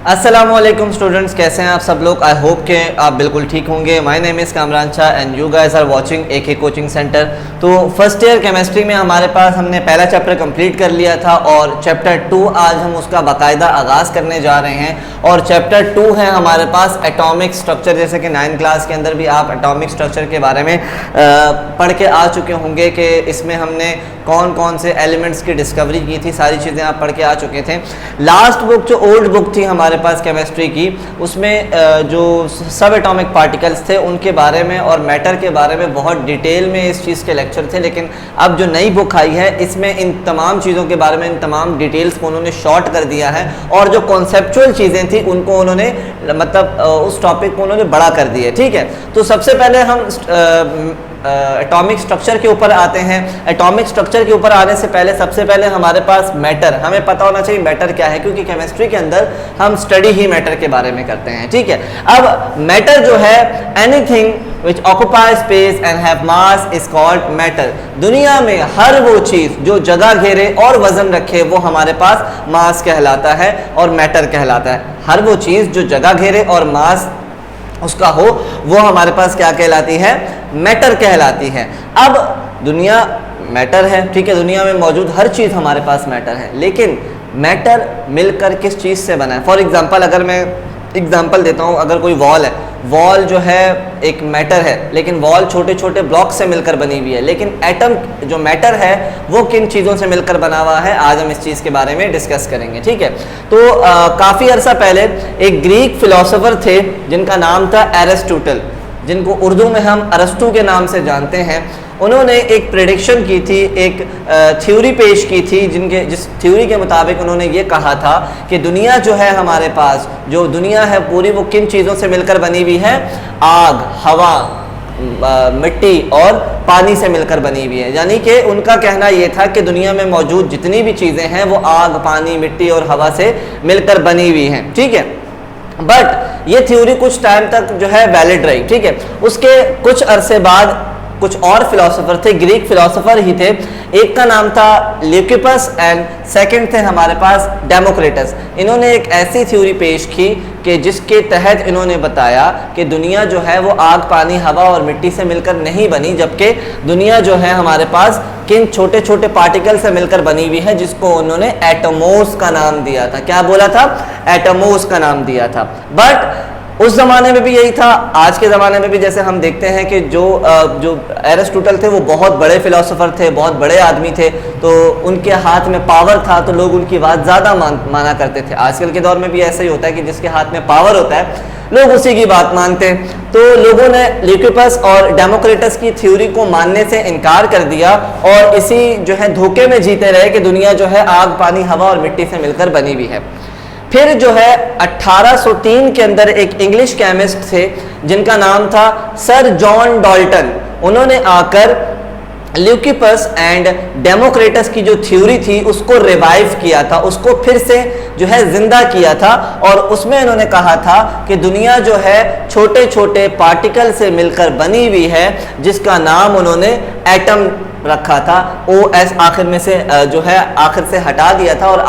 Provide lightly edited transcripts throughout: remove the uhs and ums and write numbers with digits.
अस्सलामुअलैकुम स्टूडेंट्स, कैसे हैं आप सब लोग। आई होप के आप बिल्कुल ठीक होंगे। My name is Kamran Shah and you guys are watching AK coaching centre. तो फर्स्ट ईयर केमिस्ट्री में हमारे पास हमने पहला चैप्टर कंप्लीट कर लिया था और चैप्टर 2 आज हम उसका बाकायदा आगाज़ करने जा रहे हैं। और चैप्टर 2 है हमारे पास एटॉमिक स्ट्रक्चर। जैसे कि 9th क्लास के अंदर भी आप एटॉमिक स्ट्रक्चर के बारे में पढ़ के आ चुके होंगे कि इसमें हमने कौन कौन से एलिमेंट्स की डिस्कवरी की थी, सारी चीज़ें आप पढ़ के आ चुके थे। लास्ट बुक जो ओल्ड बुक थी हमारे पास केमिस्ट्री की, उसमें जो सब एटॉमिक पार्टिकल्स थे उनके बारे में और मैटर के बारे में बहुत डिटेल में इस चीज़ के लेक्चर थे। लेकिन अब जो नई बुक आई है इसमें इन तमाम चीज़ों के बारे में, इन तमाम डिटेल्स को उन्होंने शॉर्ट कर दिया है और जो कॉन्सेप्चुअल चीज़ें थी उनको उन्होंने मतलब उस टॉपिक को उन्होंने बड़ा कर दिया। ठीक है, तो सबसे पहले हम एटॉमिक स्ट्रक्चर के ऊपर आते हैं। एटॉमिक स्ट्रक्चर के ऊपर आने से पहले सबसे पहले हमारे पास मैटर, हमें पता होना चाहिए मैटर क्या है, क्योंकि केमिस्ट्री के अंदर हम स्टडी ही मैटर के बारे में करते हैं। ठीक है, अब मैटर जो है anything which occupies space and have mass is called matter। दुनिया में हर वो चीज़ जो जगह घेरे और वजन रखे वो हमारे पास मास कहलाता है और मैटर कहलाता है। हर वो चीज़ जो जगह घेरे और मास उसका हो वो हमारे पास क्या कहलाती है, मैटर कहलाती है। अब दुनिया मैटर है, ठीक है, दुनिया में मौजूद हर चीज़ हमारे पास मैटर है, लेकिन मैटर मिलकर किस चीज़ से बना है। फॉर एग्जांपल अगर मैं एग्जांपल देता हूँ, अगर कोई वॉल है, वॉल जो है एक मैटर है, लेकिन वॉल छोटे छोटे ब्लॉक से मिलकर बनी हुई है। लेकिन एटम जो मैटर है वो किन चीज़ों से मिलकर बना हुआ है, आज हम इस चीज़ के बारे में डिस्कस करेंगे। ठीक है, तो काफ़ी अरसा पहले एक ग्रीक फिलोसोफर थे जिनका नाम था एरिस्टोटल, जिनको उर्दू में हम अरस्तू के नाम से जानते हैं। उन्होंने एक प्रेडिक्शन की थी, एक थ्योरी पेश की थी, जिस थ्योरी के मुताबिक उन्होंने ये कहा था कि दुनिया जो है हमारे पास, जो दुनिया है पूरी, वो किन चीज़ों से मिलकर बनी हुई है, आग, हवा, मिट्टी और पानी से मिलकर बनी हुई है। यानी कि उनका कहना ये था कि दुनिया में मौजूद जितनी भी चीज़ें हैं वो आग, पानी, मिट्टी और हवा से मिलकर बनी हुई हैं। ठीक है, बट ये थ्योरी कुछ टाइम तक जो है वैलिड रही। ठीक है, उसके कुछ अरसे बाद कुछ और फिलोसोफर थे, ग्रीक फिलोसोफर ही थे। एक का नाम था ल्यूकिपस एंड सेकंड थे हमारे पास डेमोक्रिटस। इन्होंने एक ऐसी थ्योरी पेश की कि जिसके तहत इन्होंने बताया कि दुनिया जो है वो आग, पानी, हवा और मिट्टी से मिलकर नहीं बनी, जबकि दुनिया जो है हमारे पास किन छोटे छोटे पार्टिकल से मिलकर बनी हुई है, जिसको उन्होंने एटमोस का नाम दिया था। क्या बोला था? एटमोस का नाम दिया था। बट उस ज़माने में भी यही था, आज के ज़माने में भी जैसे हम देखते हैं कि जो एरिस्टोटल थे वो बहुत बड़े फिलोसोफर थे, बहुत बड़े आदमी थे, तो उनके हाथ में पावर था तो लोग उनकी बात ज़्यादा माना करते थे। आजकल के दौर में भी ऐसा ही होता है कि जिसके हाथ में पावर होता है लोग उसी की बात मानते हैं। तो लोगों ने ल्यूकिपस और डेमोक्रिटस की थ्योरी को मानने से इनकार कर दिया और इसी जो है धोखे में जीते रहे कि दुनिया जो है आग, पानी, हवा और मिट्टी से मिलकर बनी हुई है। फिर जो है 1803 के अंदर एक इंग्लिश केमिस्ट थे जिनका नाम था सर जॉन डाल्टन। उन्होंने आकर ल्यूकिपस एंड डेमोक्रिटस की जो थ्योरी थी उसको रिवाइव किया था, उसको फिर से जो है जिंदा किया था और उसमें इन्होंने कहा था कि दुनिया जो है छोटे छोटे पार्टिकल से मिलकर बनी हुई है, जिसका नाम उन्होंने एटम रखा था। OS आखिर में से जो है आखिर से हटा दिया था और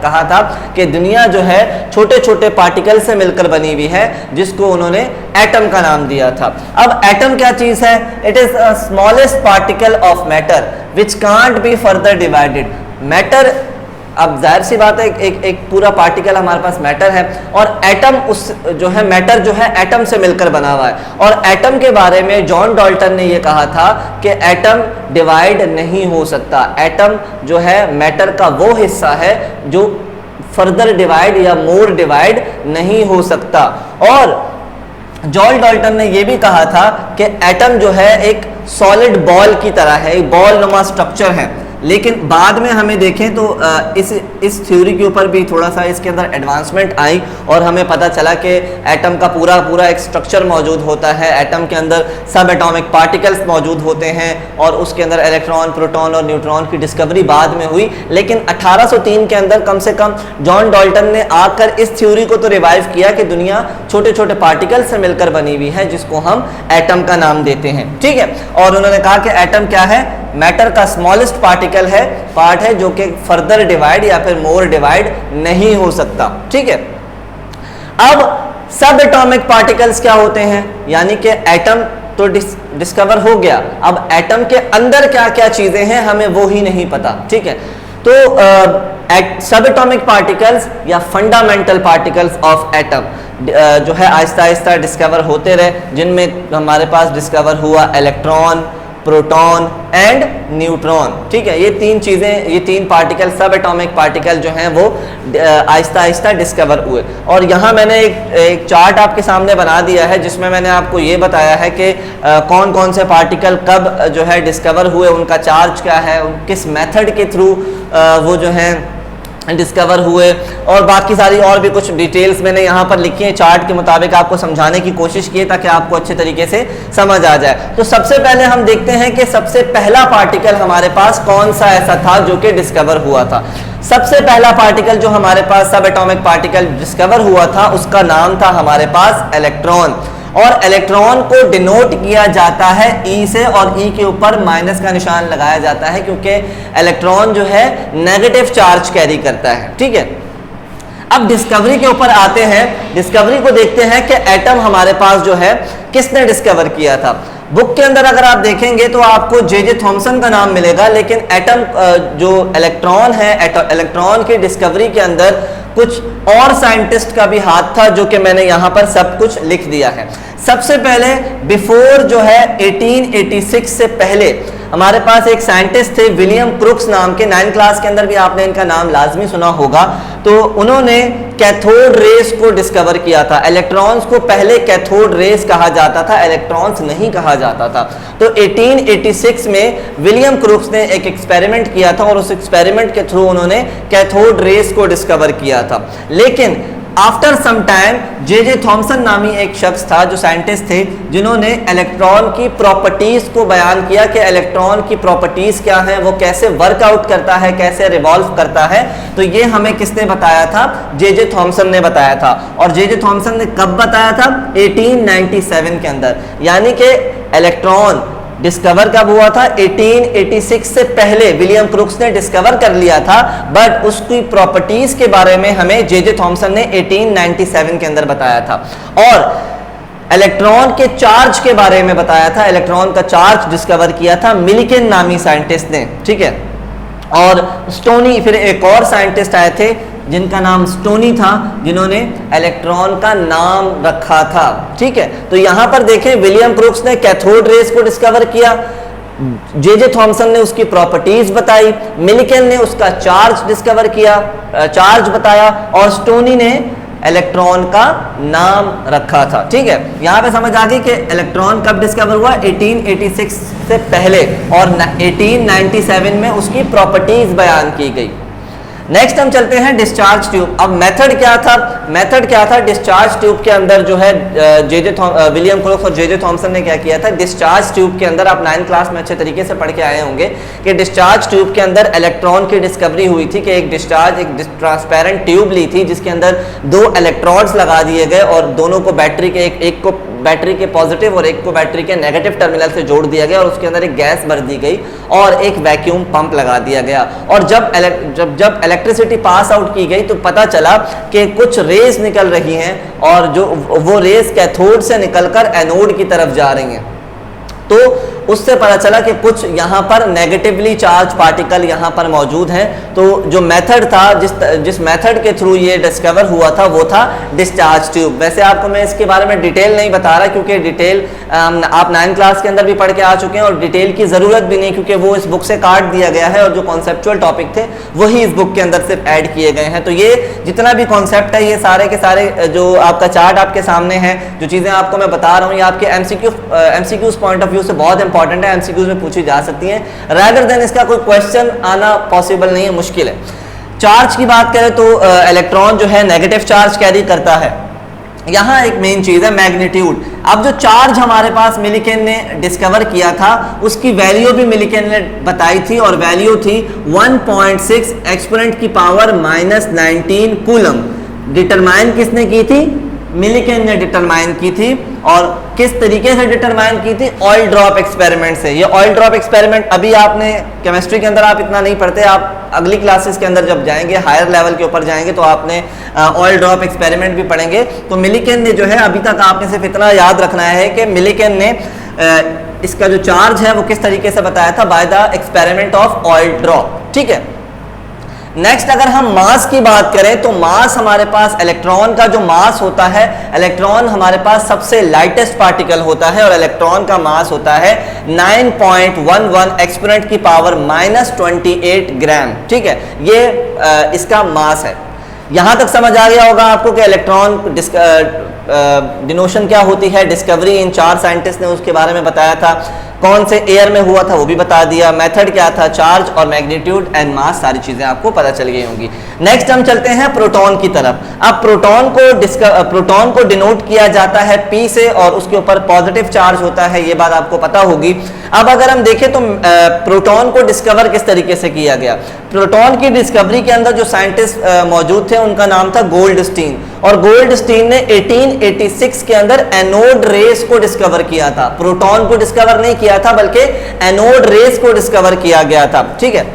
कहा था कि दुनिया जो है छोटे छोटे पार्टिकल से मिलकर बनी हुई है, जिसको उन्होंने एटम का नाम दिया था। अब एटम क्या चीज़ है? It is the smallest particle of matter which can't be further divided. Matter, अब जाहिर सी बात है एक पूरा पार्टिकल हमारे पास मैटर है और एटम उस जो है मैटर जो है एटम से मिलकर बना हुआ है। और एटम के बारे में जॉन डाल्टन ने ये कहा था कि एटम डिवाइड नहीं हो सकता। एटम जो है मैटर का वो हिस्सा है जो फर्दर डिवाइड या मोर डिवाइड नहीं हो सकता। और जॉन डाल्टन ने यह भी कहा था कि एटम जो है एक सॉलिड बॉल की तरह है, एक बॉल नुमा स्ट्रक्चर है। लेकिन बाद में हमें देखें तो इस थ्योरी के ऊपर भी थोड़ा सा इसके अंदर एडवांसमेंट आई और हमें पता चला कि एटम का पूरा एक स्ट्रक्चर मौजूद होता है। एटम के अंदर सब एटॉमिक पार्टिकल्स मौजूद होते हैं और उसके अंदर इलेक्ट्रॉन, प्रोटॉन और न्यूट्रॉन की डिस्कवरी बाद में हुई। लेकिन 1803 के अंदर कम से कम जॉन डाल्टन ने आकर इस थ्योरी को तो रिवाइव किया कि दुनिया छोटे छोटे पार्टिकल से मिलकर बनी हुई है, जिसको हम एटम का नाम देते हैं। ठीक है, और उन्होंने कहा कि एटम क्या है? मैटर का स्मॉलेस्ट पार्ट है जो कि फर्दर डिवाइड या फिर मोर डिवाइड नहीं हो सकता। ठीक है, अब सब एटॉमिक पार्टिकल्स क्या होते हैं, यानी कि एटम तो डिस्कवर हो गया, अब एटम के अंदर क्या क्या चीजें हैं हमें वो ही नहीं पता, ठीक है। तो सब एटॉमिक पार्टिकल्स या फंडामेंटल पार्टिकल्स ऑफ एटम जो है आहिस्ता आहिस्ता डिस्कवर होते रहे, जिनमें हमारे पास डिस्कवर हुआ इलेक्ट्रॉन, प्रोटॉन एंड न्यूट्रॉन, ठीक है। ये तीन चीज़ें, ये तीन पार्टिकल, सब एटॉमिक पार्टिकल जो हैं वो आहिस्ता आहिस्ता डिस्कवर हुए। और यहाँ मैंने एक चार्ट आपके सामने बना दिया है जिसमें मैंने आपको ये बताया है कि कौन कौन से पार्टिकल कब जो है डिस्कवर हुए, उनका चार्ज क्या है, किस मेथड के थ्रू वो जो है डिस्कवर हुए, और बाकी सारी और भी कुछ डिटेल्स मैंने यहाँ पर लिखी है, चार्ट के मुताबिक आपको समझाने की कोशिश की है ताकि आपको अच्छे तरीके से समझ आ जाए। तो सबसे पहले हम देखते हैं कि सबसे पहला पार्टिकल हमारे पास कौन सा ऐसा था जो कि डिस्कवर हुआ था। सबसे पहला पार्टिकल जो हमारे पास सब एटॉमिक पार्टिकल डिस्कवर हुआ था उसका नाम था हमारे पास इलेक्ट्रॉन, और इलेक्ट्रॉन को डिनोट किया जाता है ई से, और ई के ऊपर माइनस का निशान लगाया जाता है क्योंकि इलेक्ट्रॉन जो है नेगेटिव चार्ज कैरी करता है, ठीक है। अब डिस्कवरी के ऊपर आते हैं, डिस्कवरी को देखते हैं कि एटम हमारे पास जो है किसने डिस्कवर किया था। बुक के अंदर अगर आप देखेंगे तो आपको जे थॉमसन का नाम मिलेगा, लेकिन एटम जो इलेक्ट्रॉन है, इलेक्ट्रॉन की डिस्कवरी के अंदर कुछ और साइंटिस्ट का भी हाथ था जो कि मैंने यहाँ पर सब कुछ लिख दिया है। सबसे पहले बिफोर जो है 1886 से पहले हमारे पास एक साइंटिस्ट थे विलियम क्रुक्स नाम के, 9th क्लास के अंदर भी आपने इनका नाम लाजमी सुना होगा। तो उन्होंने कैथोड रेस को डिस्कवर किया था। इलेक्ट्रॉन्स को पहले कैथोड रेस कहा जाता था, इलेक्ट्रॉन्स नहीं कहा जाता था। तो 1886 में विलियम क्रुक्स ने एक एक्सपेरिमेंट किया था और उस एक्सपेरिमेंट के थ्रू उन्होंने कैथोड रेस को डिस्कवर किया था। लेकिन after some time J Thomson नामी एक शख्स था जो साइंटिस्ट थे जिन्होंने इलेक्ट्रॉन की प्रॉपर्टीज को बयान किया कि इलेक्ट्रॉन की प्रॉपर्टीज क्या है, वो कैसे वर्कआउट करता है, कैसे रिवॉल्व करता है। तो ये हमें किसने बताया था, जे थॉमसन ने बताया था। और जे थॉमसन ने कब बताया था, 1897 के अंदर। यानी कि इलेक्ट्रॉन डिस्कवर कब हुआ था, 1886 से पहले विलियम क्रुक्स ने डिस्कवर कर लिया था, बट उसकी प्रॉपर्टीज के बारे में हमें जे थॉमसन ने 1897 के अंदर बताया था। और इलेक्ट्रॉन के चार्ज के बारे में बताया था, इलेक्ट्रॉन का चार्ज डिस्कवर किया था मिल्किन नामी साइंटिस्ट ने, ठीक है। और स्टोनी, फिर एक और साइंटिस्ट आए थे जिनका नाम स्टोनी था, जिन्होंने इलेक्ट्रॉन का नाम रखा था, ठीक है। तो यहां पर देखें विलियम क्रुक्स ने कैथोड रेस को डिस्कवर किया, जे थॉमसन ने उसकी प्रॉपर्टीज बताई, मिल्किन ने उसका चार्ज डिस्कवर किया, चार्ज बताया, और स्टोनी ने इलेक्ट्रॉन का नाम रखा था, ठीक है। यहां पे समझ आ गई कि इलेक्ट्रॉन कब डिस्कवर हुआ, 1886 से पहले, और 1897 में उसकी प्रॉपर्टीज बयान की गई। नेक्स्ट हम चलते हैं डिस्चार्ज ट्यूब। अब मेथड क्या था, मेथड क्या था डिस्चार्ज ट्यूब के अंदर जो है विलियम क्रुक्स और जे थॉमसन ने क्या किया था। डिस्चार्ज ट्यूब के अंदर आप 9th क्लास में अच्छे तरीके से पढ़ के आए होंगे कि डिस्चार्ज ट्यूब के अंदर इलेक्ट्रॉन की डिस्कवरी हुई थी कि एक ट्रांसपेरेंट ट्यूब ली थी जिसके अंदर 2 इलेक्ट्रोड्स लगा दिए गए और दोनों को बैटरी के एक को बैटरी के पॉजिटिव और एक को बैटरी के नेगेटिव टर्मिनल से जोड़ दिया गया, और उसके अंदर एक गैस भर दी गई और एक वैक्यूम पंप लगा दिया गया। और जब इलेक्ट्रिसिटी पास आउट की गई तो पता चला कि कुछ रेज निकल रही हैं, और जो वो रेज कैथोड से निकलकर एनोड की तरफ जा रही हैं। तो उससे पता चला कि कुछ यहाँ पर नेगेटिवली चार्ज पार्टिकल यहाँ पर मौजूद हैं। तो जो मेथड था, जिस मेथड के थ्रू ये डिस्कवर हुआ था वो था डिस्चार्ज ट्यूब। वैसे आपको मैं इसके बारे में डिटेल नहीं बता रहा क्योंकि डिटेल आप 9th क्लास के अंदर भी पढ़ के आ चुके हैं और डिटेल की ज़रूरत भी नहीं, क्योंकि वो इस बुक से काट दिया गया है और जो कॉन्सेप्चुअल टॉपिक थे वही इस बुक के अंदर सिर्फ ऐड किए गए हैं। तो ये जितना भी कॉन्सेप्ट है ये सारे के सारे जो आपका चार्ट आपके सामने है, जो चीज़ें आपको मैं बता रहा हूँ, ये आपके एमसीक्यूज पॉइंट ऑफ व्यू से बहुत इंपॉर्टेंट है, एमसीक्यूज में पूछी जा सकती हैं। रैदर देन इसका कोई क्वेश्चन आना पॉसिबल नहीं है, मुश्किल है। चार्ज की बात करें तो इलेक्ट्रॉन जो है नेगेटिव चार्ज कैरी करता है। यहाँ एक मेन चीज़ है मैग्नीट्यूड। अब जो चार्ज हमारे पास मिल्किन ने डिस्कवर किया था उसकी वैल्यू भी मिल्किन ने बताई थी, और वैल्यू थी 1.6 एक्सपोनेंट की पावर -19 कूलम। डिटरमाइन किसने की थी, मिलिकन ने डिटरमाइन की थी। और किस तरीके से डिटरमाइन की थी? ऑयल ड्रॉप एक्सपेरिमेंट से। ये ऑयल ड्रॉप एक्सपेरिमेंट अभी आपने केमिस्ट्री के अंदर आप इतना नहीं पढ़ते, आप अगली क्लासेस के अंदर जब जाएंगे, हायर लेवल के ऊपर जाएंगे, तो आपने ऑयल ड्रॉप एक्सपेरिमेंट भी पढ़ेंगे। तो मिलिकन ने जो है, अभी तक आपने सिर्फ इतना याद रखना है कि मिलिकन ने इसका जो चार्ज है वो किस तरीके से बताया था? By the experiment of oil drop. ठीक है। नेक्स्ट अगर हम मास की बात करें तो मास हमारे पास इलेक्ट्रॉन का जो मास होता है, इलेक्ट्रॉन हमारे पास सबसे लाइटेस्ट पार्टिकल होता है और इलेक्ट्रॉन का मास होता है 9.11 एक्सपोनेंट की पावर -28 ग्राम। ठीक है, ये इसका मास है। यहां तक समझ आ गया होगा आपको कि इलेक्ट्रॉन डिनोशन क्या होती है। डिस्कवरी इन 4 साइंटिस्ट ने उसके बारे में बताया था। कौन से ईयर में हुआ था वो भी बता दिया। मेथड क्या था? चार्ज और मैग्नीट्यूड एंड मास, सारी चीजें आपको पता चल गई होंगी। नेक्स्ट हम चलते हैं प्रोटॉन की तरफ। अब प्रोटॉन को डिनोट किया जाता है P से और उसके ऊपर पॉजिटिव चार्ज होता है, ये बात आपको पता होगी। अब अगर हम देखें तो प्रोटॉन को डिस्कवर किस तरीके से किया गया? प्रोटॉन की डिस्कवरी के अंदर जो साइंटिस्ट मौजूद थे उनका नाम था गोल्डस्टीन, और गोल्डस्टीन ने 1886 के अंदर एनोड रेस को डिस्कवर किया था। प्रोटॉन को डिस्कवर नहीं किया था बल्कि एनोड रेस को डिस्कवर किया गया था। ठीक है,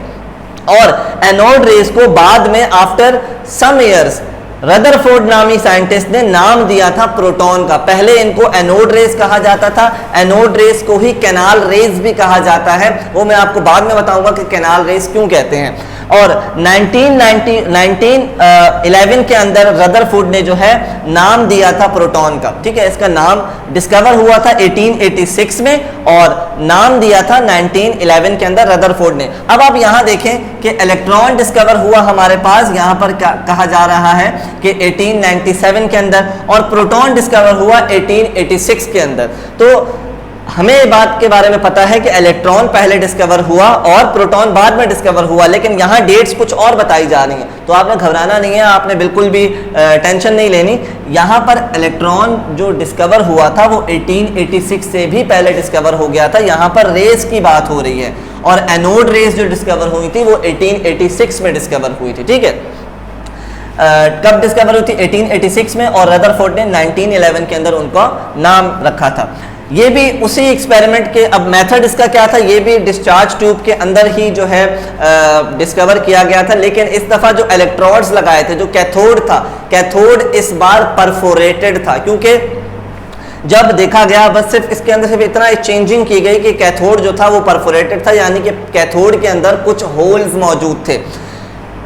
और एनोड रेस को बाद में आफ्टर सम इयर्स रदरफोर्ड नामी साइंटिस्ट ने नाम दिया था प्रोटॉन का। पहले इनको एनोड रेस कहा जाता था, एनोड रेस को ही कैनाल रेस भी कहा जाता है, वो मैं आपको बाद में बताऊंगा कि कैनाल रेस क्यों कहते हैं। और 1911 के अंदर रदरफोर्ड ने जो है नाम दिया था प्रोटॉन का। ठीक है, इसका नाम डिस्कवर हुआ था 1886 में और नाम दिया था 1911 के अंदर रदरफोर्ड ने। अब आप यहां देखें कि इलेक्ट्रॉन डिस्कवर हुआ हमारे पास, यहां पर कहा जा रहा है कि 1897 के अंदर, और प्रोटॉन डिस्कवर हुआ 1886 के अंदर। तो हमें बात के बारे में पता है कि इलेक्ट्रॉन पहले डिस्कवर हुआ और प्रोटॉन बाद में डिस्कवर हुआ, लेकिन यहाँ डेट्स कुछ और बताई जा रही हैं। तो आपने घबराना नहीं है, आपने बिल्कुल भी टेंशन नहीं लेनी। यहाँ पर इलेक्ट्रॉन जो डिस्कवर हुआ था वो 1886 से भी पहले डिस्कवर हो गया था। यहाँ पर रेस की बात हो रही है, और एनोड रेस जो डिस्कवर हुई थी वो 1886 में डिस्कवर हुई थी। ठीक है, कब डिस्कवर हुई थी? 1886 में, और रदरफोर्ड ने 1911 के अंदर उनका नाम रखा था। ये भी उसी एक्सपेरिमेंट के, अब मेथड इसका क्या था? ये भी डिस्चार्ज ट्यूब के अंदर ही जो है डिस्कवर किया गया था, लेकिन इस दफा जो इलेक्ट्रोड्स लगाए थे, जो कैथोड था, कैथोड इस बार परफोरेटेड था, क्योंकि जब देखा गया बस सिर्फ इसके अंदर सिर्फ इतना चेंजिंग की गई कि कैथोड जो था वो परफोरेटेड था, यानी कि कैथोड के अंदर कुछ होल्स मौजूद थे।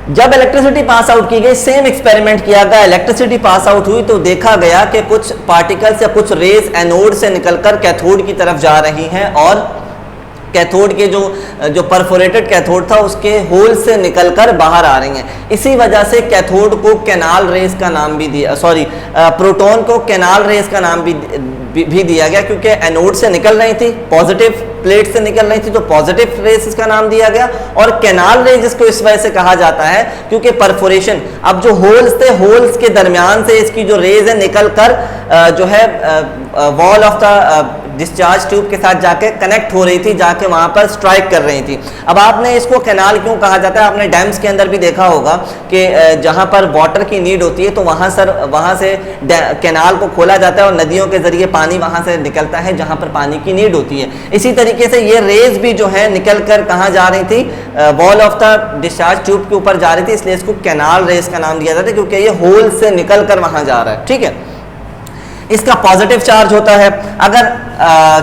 जब इलेक्ट्रिसिटी पास आउट की गई, सेम एक्सपेरिमेंट किया गया, इलेक्ट्रिसिटी पास आउट हुई तो देखा गया कि कुछ पार्टिकल्स या कुछ रेस एनोड से निकलकर कैथोड की तरफ जा रही हैं, और कैथोड के जो परफोरेटेड कैथोड था उसके होल से निकलकर बाहर आ रही हैं। इसी वजह से कैथोड को कैनाल रेस का नाम भी दिया, प्रोटॉन को कैनाल रेस का नाम भी दिया गया, क्योंकि एनोड से निकल रही थी, पॉजिटिव प्लेट से निकल रही थी, तो पॉजिटिव रेस इसका नाम दिया गया। और कैनाल रेस जिसको इस वजह से कहा जाता है क्योंकि परफोरेशन, अब जो होल्स थे, होल्स के दरमियान से इसकी जो रेज है निकल कर जो है wall of the discharge tube के साथ जाके कनेक्ट हो रही थी, जाके वहां पर स्ट्राइक कर रही थी। अब आपने इसको कैनाल क्यों कहा जाता है? आपने डैम्स के अंदर भी देखा होगा कि जहां पर वाटर की नीड होती है तो वहां से कैनाल को खोला जाता है और नदियों के जरिए पानी वहां से निकलता है जहां पर पानी की नीड होती है। इसी तरीके से ये रेज भी जो है निकल कर कहाँ जा रही थी? Wall of the discharge tube के ऊपर जा रही थी, इसलिए इसको कैनाल रेस का नाम दिया जाता है, क्योंकि ये होल से निकल कर वहां जा रहा है। ठीक है, इसका पॉजिटिव चार्ज होता है। अगर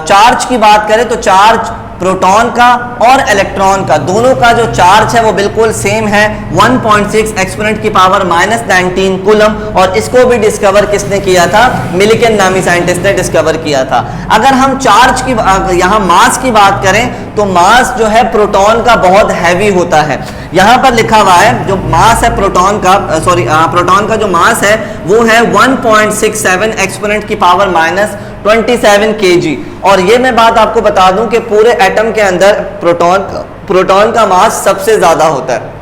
चार्ज की बात करें तो चार्ज प्रोटॉन का और इलेक्ट्रॉन का दोनों का जो चार्ज है वो बिल्कुल सेम है, 1.6 एक्सपोनेंट की पावर -19 कूलम, और इसको भी डिस्कवर किसने किया था? मिलिकन नामी साइंटिस्ट ने डिस्कवर किया था। अगर हम चार्ज की यहाँ मास की बात करें तो मास जो है प्रोटॉन का बहुत हैवी होता है। यहाँ पर लिखा हुआ है जो मास है प्रोटॉन का, प्रोटॉन का जो मास है वो है 1.67 एक्सपोनेंट की पावर -27 kg। और ये मैं बात आपको बता दूं कि पूरे एटम के अंदर प्रोटॉन का मास सबसे ज्यादा होता है।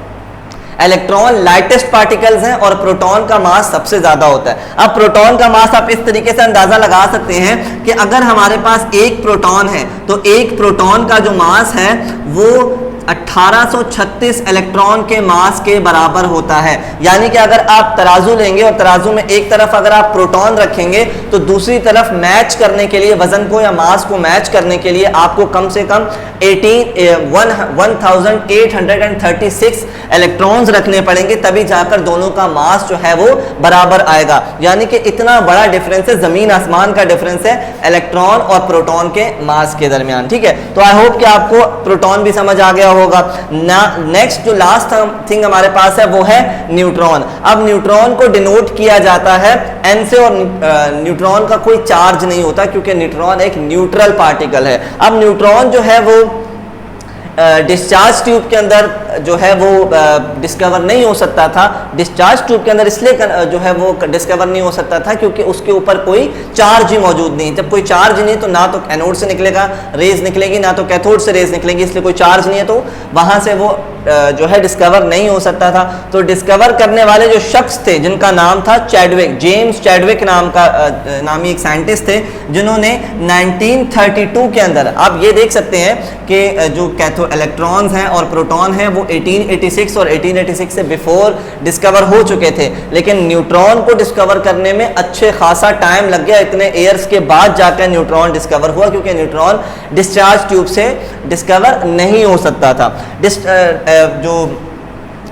इलेक्ट्रॉन लाइटेस्ट पार्टिकल्स हैं और प्रोटॉन का मास सबसे ज्यादा होता है। अब प्रोटॉन का मास आप इस तरीके से अंदाजा लगा सकते हैं कि अगर हमारे पास एक प्रोटॉन है तो एक प्रोटॉन का जो मास है वो 1836 इलेक्ट्रॉन के मास के बराबर होता है। यानी कि अगर आप तराजू लेंगे और तराजू में एक तरफ अगर आप प्रोटॉन रखेंगे तो दूसरी तरफ मैच करने के लिए, वजन को या मास को मैच करने के लिए आपको कम से कम 1836 इलेक्ट्रॉन्स रखने पड़ेंगे, तभी जाकर दोनों का मास जो है वो बराबर आएगा। यानी कि इतना बड़ा डिफरेंस है, जमीन आसमान का डिफरेंस है इलेक्ट्रॉन और प्रोटॉन के मास के दरमियान। ठीक है, तो आई होप कि आपको प्रोटॉन भी समझ आ गया होगा। नेक्स्ट जो लास्ट थिंग हमारे पास है वो है न्यूट्रॉन। अब न्यूट्रॉन को डिनोट किया जाता है एन से, और न्यूट्रॉन का कोई चार्ज नहीं होता क्योंकि न्यूट्रॉन एक न्यूट्रल पार्टिकल है। अब न्यूट्रॉन जो है वो डिस्चार्ज ट्यूब के अंदर जो है वो डिस्कवर नहीं हो सकता था। डिस्चार्ज ट्यूब के अंदर इसलिए जो है वो डिस्कवर नहीं हो सकता था क्योंकि उसके ऊपर कोई चार्ज ही मौजूद नहीं। जब कोई चार्ज नहीं तो ना तो एनोड से निकलेगा रेज निकलेगी, ना तो कैथोड से रेज निकलेगी, इसलिए कोई चार्ज नहीं है तो वहां से वो जो है डिस्कवर नहीं हो सकता था। तो डिस्कवर करने वाले जो शख्स थे जिनका नाम था चैडविक, जेम्स चैडविक नामी एक साइंटिस्ट थे, जिन्होंने 1932 के अंदर, आप ये देख सकते हैं कि जो इलेक्ट्रॉन्स हैं और प्रोटॉन हैं वो 1886 और 1886 से बिफोर डिस्कवर हो चुके थे, लेकिन न्यूट्रॉन को डिस्कवर करने में अच्छे खासा टाइम लग गया। इतने ईयर्स के बाद जाकर न्यूट्रॉन डिस्कवर हुआ क्योंकि न्यूट्रॉन डिस्चार्ज ट्यूब से डिस्कवर नहीं हो सकता था। जो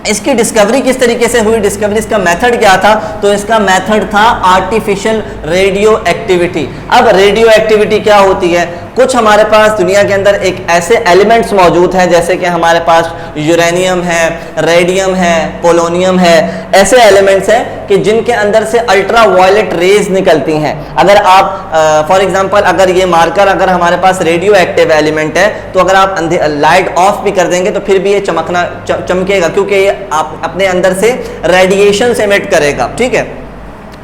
इसकी डिस्कवरी किस तरीके से हुई, डिस्कवरी इसका मेथड क्या था, तो इसका मेथड था आर्टिफिशियल रेडियो एक्टिविटी। अब रेडियो एक्टिविटी क्या होती है? कुछ हमारे पास दुनिया के अंदर एक ऐसे एलिमेंट्स मौजूद हैं जैसे कि हमारे पास यूरेनियम है, रेडियम है, पोलोनियम है, ऐसे एलिमेंट्स हैं कि जिनके अंदर से अल्ट्रा वायलेट रेज निकलती हैं। अगर आप फॉर एग्जांपल अगर ये मार्कर अगर हमारे पास रेडियो एक्टिव एलिमेंट है तो अगर आप लाइट ऑफ भी कर देंगे तो फिर भी ये चमकेगा क्योंकि ये आप अपने अंदर से रेडिएशन एमिट करेगा। ठीक है,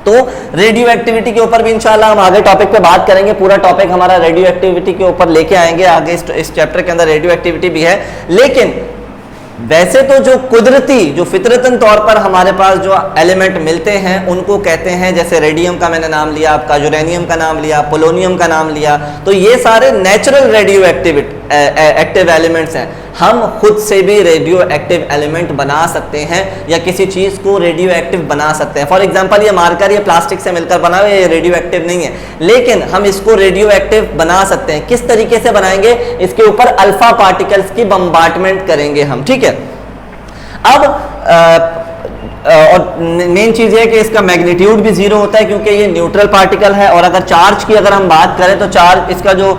तो रेडियो एक्टिविटी के ऊपर भी इंशाल्लाह हम आगे टॉपिक पे बात करेंगे। पूरा टॉपिक हमारा रेडियो एक्टिविटी के ऊपर लेके आएंगे आगे। इस चैप्टर के अंदर रेडियो एक्टिविटी भी है, लेकिन वैसे तो जो कुदरती जो फितरतन तौर पर हमारे पास जो एलिमेंट मिलते हैं उनको कहते हैं, जैसे रेडियम का मैंने नाम लिया, आपका यूरेनियम का नाम लिया, पोलोनियम का नाम लिया, तो ये सारे नेचुरल रेडियो एक्टिव एलिमेंट्स हैं। हम खुद से भी रेडियो एक्टिव एलिमेंट बना सकते हैं या किसी चीज़ को रेडियो एक्टिव बना सकते हैं। फॉर एग्जांपल ये मार्कर ये प्लास्टिक से मिलकर बना हुआ है, ये रेडियो एक्टिव नहीं है, लेकिन हम इसको रेडियो एक्टिव बना सकते हैं। किस तरीके से बनाएंगे? इसके ऊपर अल्फा पार्टिकल्स की बम्बार्टमेंट करेंगे हम। ठीक है, अब और मेन चीज़ है कि इसका मैग्नीट्यूड भी जीरो होता है क्योंकि ये न्यूट्रल पार्टिकल है। और अगर चार्ज की अगर हम बात करें तो चार्ज इसका जो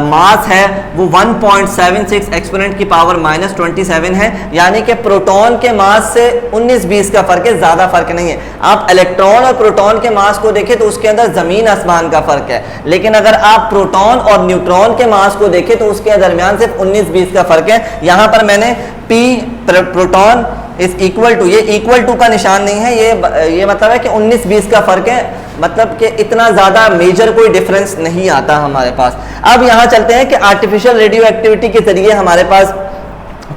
मास है वो 1.76 एक्सपोनेंट की पावर -27 है, यानी कि प्रोटॉन के मास से 19-20 का फर्क है, ज़्यादा फर्क नहीं है। आप इलेक्ट्रॉन और प्रोटॉन के मास को देखें तो उसके अंदर ज़मीन आसमान का फर्क है, लेकिन अगर आप प्रोटॉन और न्यूट्रॉन के मास को देखें तो उसके दरमियान सिर्फ 19-20 का फर्क है। यहाँ पर मैंने P proton is equal to, ये इक्वल टू का निशान नहीं है, ये मतलब है कि 19-20 का फर्क है, मतलब कि इतना ज़्यादा मेजर कोई डिफरेंस नहीं आता हमारे पास। अब यहाँ चलते हैं कि आर्टिफिशियल रेडियो एक्टिविटी के जरिए हमारे पास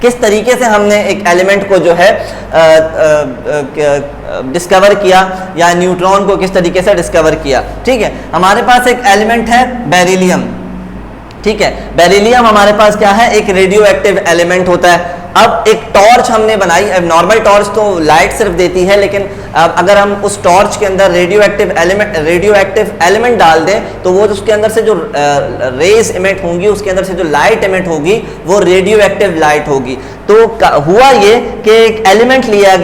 किस तरीके से हमने एक एलिमेंट को जो है डिस्कवर किया या न्यूट्रॉन को किस तरीके से डिस्कवर किया। ठीक है, हमारे पास एक एलिमेंट है बेरिलियम। ठीक है, बेरिलियम हमारे पास क्या है? एक रेडियो एक्टिव एलिमेंट होता है। अब एक टॉर्च हमने बनाई, अब नॉर्मल टॉर्च तो लाइट सिर्फ देती है, लेकिन अब अगर हम उस टॉर्च के अंदर रेडियो एक्टिव एलिमेंट डाल दें तो वो उसके अंदर से जो रेज इमिट होंगी, उसके अंदर से जो लाइट इमिट होगी वो रेडियो एक्टिव लाइट होगी। तो हुआ ये कि एक एलिमेंट लिया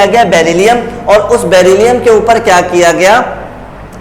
गया बेरिलियम, और उस बेरिलियम के ऊपर क्या किया गया?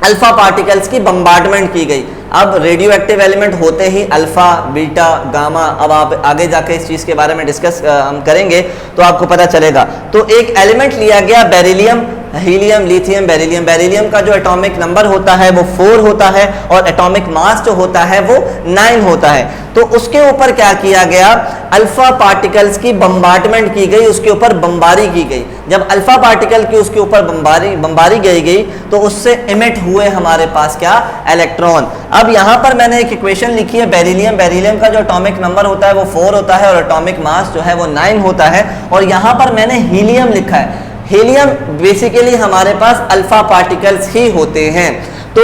अल्फा पार्टिकल्स की बम्बार्टमेंट की गई। अब रेडियो एक्टिव एलिमेंट होते ही अल्फा, बीटा, गामा, अब आप आगे जाके इस चीज़ के बारे में डिस्कस हम करेंगे तो आपको पता चलेगा। तो एक एलिमेंट लिया गया beryllium, helium, lithium, beryllium. Beryllium का जो एटॉमिक नंबर होता है वो 4 होता है और एटॉमिक मास जो होता है वो 9 होता है। तो उसके ऊपर क्या किया गया? अल्फा पार्टिकल्स की बम्बार्टमेंट की गई, उसके ऊपर बमबारी की गई। जब अल्फा पार्टिकल की उसके ऊपर बमबारी गई तो उससे इमिट हुए हमारे पास क्या? इलेक्ट्रॉन। अब यहाँ पर मैंने एक इक्वेशन लिखी है बेरिलियम का जो एटॉमिक नंबर होता है वो 4 होता है और एटॉमिक मास जो है वो 9 होता है। और यहाँ पर मैंने हीलियम लिखा है। हीलियम बेसिकली हमारे पास अल्फा पार्टिकल्स ही होते हैं। तो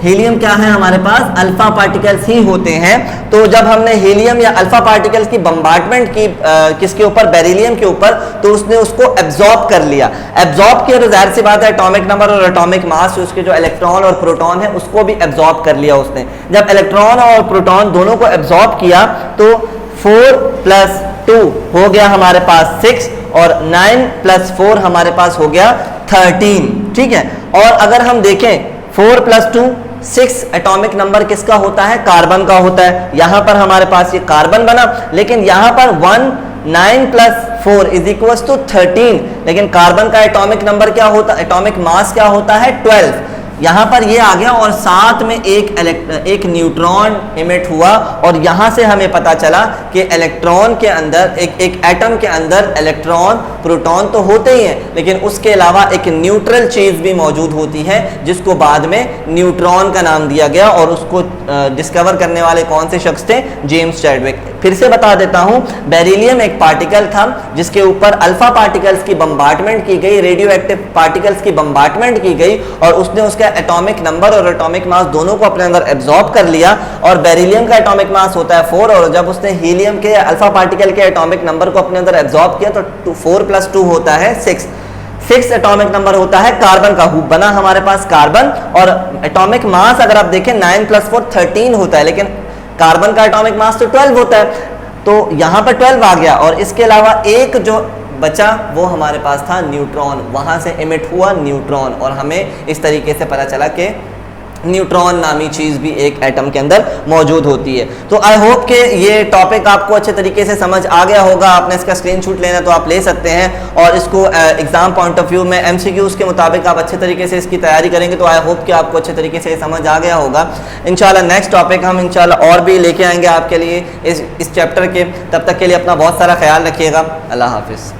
हीलियम क्या है हमारे पास, अल्फा पार्टिकल्स ही होते हैं। तो जब हमने हीलियम या अल्फा पार्टिकल्स की बम्बार्टमेंट की किसके ऊपर, बेरिलियम के ऊपर, तो उसने उसको एब्जॉर्ब कर लिया। एब्जॉर्ब किया तो जाहिर सी बात है एटॉमिक नंबर और एटॉमिक मास, उसके जो इलेक्ट्रॉन और प्रोटॉन है उसको भी एब्जॉर्ब कर लिया उसने। जब इलेक्ट्रॉन और प्रोटॉन दोनों को एब्जॉर्ब किया तो 4 + 2 हो गया हमारे पास 6 और 9 + 4 हमारे पास हो गया 13। ठीक है, और अगर हम देखें 4 + 2 6 एटॉमिक नंबर किसका होता है, कार्बन का होता है। यहां पर हमारे पास ये कार्बन बना, लेकिन यहां पर 1 9 + 4 = 13, लेकिन कार्बन का एटॉमिक नंबर क्या होता है, एटॉमिक मास क्या होता है 12। यहां पर ये आ गया और साथ में एक न्यूट्रॉन इमिट हुआ, और यहां से हमें पता चला कि इलेक्ट्रॉन के अंदर एक एटम के अंदर इलेक्ट्रॉन प्रोटॉन तो होते ही हैं, लेकिन उसके अलावा एक न्यूट्रल चीज भी मौजूद होती है जिसको बाद में न्यूट्रॉन का नाम दिया गया, और उसको डिस्कवर करने वाले कौन से शख्स थे, जेम्स चैडविक। फिर से बता देता हूं, बेरिलियम एक पार्टिकल था जिसके ऊपर अल्फा पार्टिकल्स की बम्बार्टमेंट की गई, रेडियो एक्टिव पार्टिकल्स की बम्बार्टमेंट की गई, और उसने उसका एटॉमिक नंबर और एटॉमिक मास दोनों को अपने अंदर एब्जॉर्ब कर लिया। और बेरिलियम का एटॉमिक मास होता है 4, और जब उसने हीलियम के अल्फा पार्टिकल के एटॉमिक नंबर को अपने अंदर एब्जॉर्ब किया तो 4 + 2 होता है 6 एटॉमिक नंबर होता है कार्बन का, बना हमारे पास कार्बन। और एटॉमिक मास अगर आप देखें 9 + 4 13 होता है, लेकिन कार्बन का एटॉमिक मास तो 12 होता है, तो यहां पर 12 आ गया। और इसके अलावा एक जो बचा वो हमारे पास था न्यूट्रॉन, वहां से इमिट हुआ न्यूट्रॉन, और हमें इस तरीके से पता चला कि न्यूट्रॉन नामी चीज़ भी एक एटम के अंदर मौजूद होती है। तो आई होप कि ये टॉपिक आपको अच्छे तरीके से समझ आ गया होगा। आपने इसका स्क्रीनशॉट लेना तो आप ले सकते हैं, और इसको एग्जाम पॉइंट ऑफ व्यू में MCQs के मुताबिक आप अच्छे तरीके से इसकी तैयारी करेंगे, तो आई होप कि आपको अच्छे तरीके से समझ आ गया होगा। इंशाल्लाह नेक्स्ट टॉपिक हम इंशाल्लाह और भी लेके आएंगे आपके लिए इस चैप्टर के। तब तक के लिए अपना बहुत सारा ख्याल रखिएगा। अल्लाह हाफिज़।